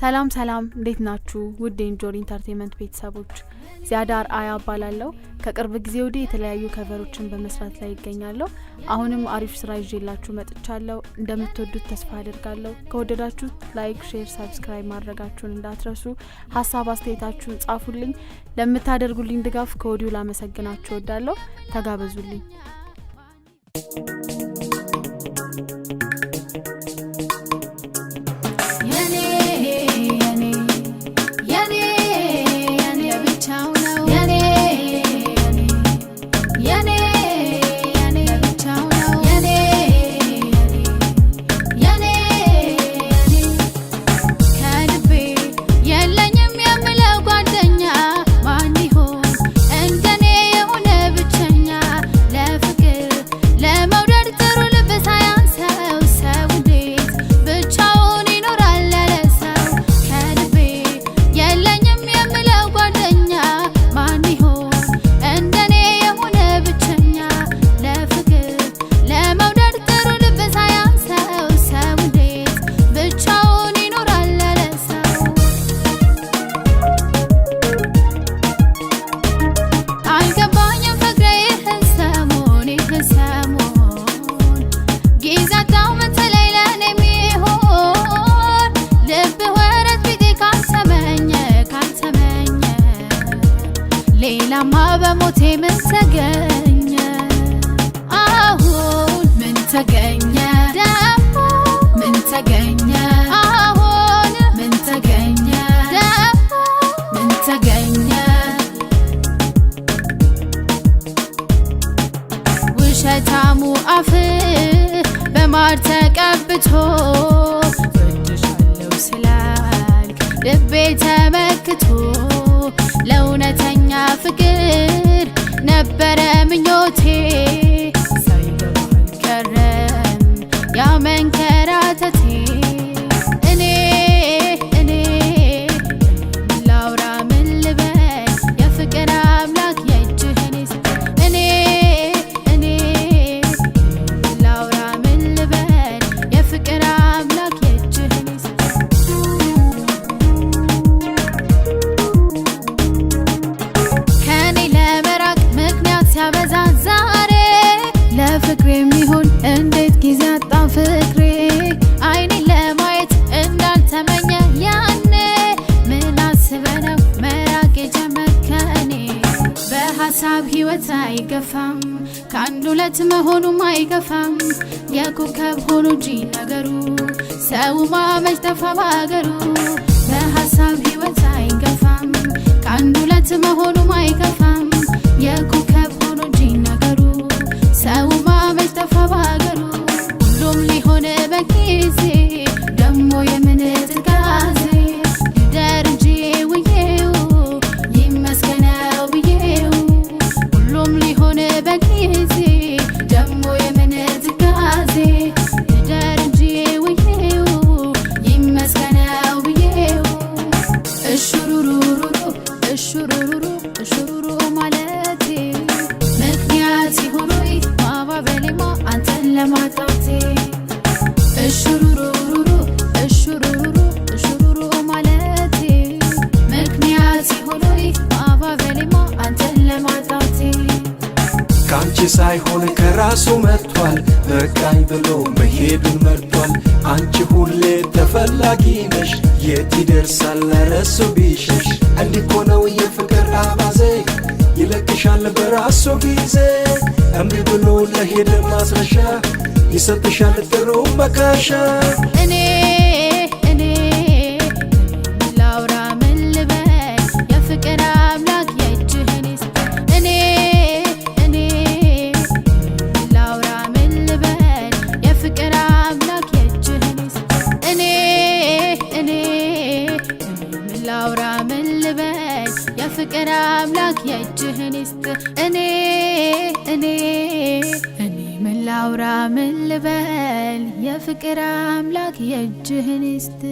ሰላም እንዴት ናችሁ? ውድ ኢንጆሪ ኢንተርቴይንመንት ቤተሰቦች ዚያዳር አያ ባላለው ከቅርብ ጊዜ ወዲህ የተለያዩ ከቨሮችን በመስራት ላይ ይገኛለሁ። አሁንም አሪፍ ስራ ይዤላችሁ መጥቻለሁ። እንደምትወዱት ተስፋ አደርጋለሁ። ከወደዳችሁት ላይክ፣ ሼር፣ ሰብስክራይብ ማድረጋችሁን እንዳትረሱ። ሀሳብ አስተያየታችሁን ጻፉልኝ። ለምታደርጉልኝ ድጋፍ ከወዲሁ ላመሰግናችሁ እወዳለሁ። ተጋበዙልኝ። ሌላማ በሞቴ ምን ተገኘ? አሁን ምን ተገኘ? ደግሞ ምን ተገኘ? አሁን ምን ተገኘ? ደግሞ ምን ተገኘ? ውሸታሙ አፍ በማር ተቀብቶ ወድሻለሁ ስላልክ ልቤ ተመክቶ ለእውነተኛ ፍቅር ነበረ ምኞቴ ሳይገባኝ ቀረም ያ መንከራተቴ። እኔ ላውራ ምን ልበል የፍቅር አምላክ የእጅህን ይስጠኝ። እኔ ላውራ ምን ልበል የፍቅር አምላክ የእጅህን ይስጠኝ። ሲያበዛ ዛሬ ለፍቅሬ የሚሆን እንዴት ጊዜ አጣ ፍቅሬ። አይኔን ለማየት እንዳልተመኘ ያኔ ምን አስበህ ነው መራቅ የጀመርከኔ? በሀሳብ ህይወት አይገፋም፣ ከአንድ ሁለት መሆኑም አይገፋም። የኮከብ ሆኖ እንጂ ነገሩ ሰው ማመች ጠፋ ባገሩ። በሀሳብ ህይወት አይገፋም፣ ከአንድ ሁለት መሆኑም አይገፋም። የኮከብ ሆኖ እንጂ ነገሩ ሰው ማመች ጠፋ ባገሩ። ሁሉም ሊሆን በጊዜ ደሞ የምን ትካዜ ልደር እንጂ ውዬው ይመስገነው ብዬው። ሁሉም ሊሆን በጊዜ ደሞ የምን ትካዜ ልደር እንጂ ውዬው ይመስገነው ብዬው። እሹሩሩሩ እሹሩሩሩ እሹሩሩ ማለቴ ምክንያት ሆኖይ ማባበሌማ አንተን ለማጣቴ። እሹሩሩሩ እሹሩሩሩ እሹሩሩ ማለቴ ምክንያት ሆኖይ ማባበሌማ አንተን ለማጣቴ። ካንቺ ሳይሆን ከራሱ መጥቷል፣ በቃኝ ብሎ መሄዱን መርጧል። አንቺ ሁሌ ተፈላጊ ነሽ፣ የት ይደርሳል ለረሱ ቢሸሽ። እንዲህ እኮ ነው የፍቅር አባዜ፣ ይለቅሻል በራሱ ጊዜ። እምቢ ብሎ ለሄደ ማስረሻ ይሰጥሻል ጥሩ መካሻ። እኔ ላውራ ምን ልበል የፍቅር አምላክ የእጅህን ይስጠኝ። እኔ ላውራ ምን ልበል የፍቅር አምላክ የእጅህን ይስጠኝ። እኔ ላውራ ምን ልበል የፍቅር አምላክ የእጅህን ይስጥ። እኔ ምን ላውራ ምን ልበል የፍቅር አምላክ የእጅህን ይስጥ።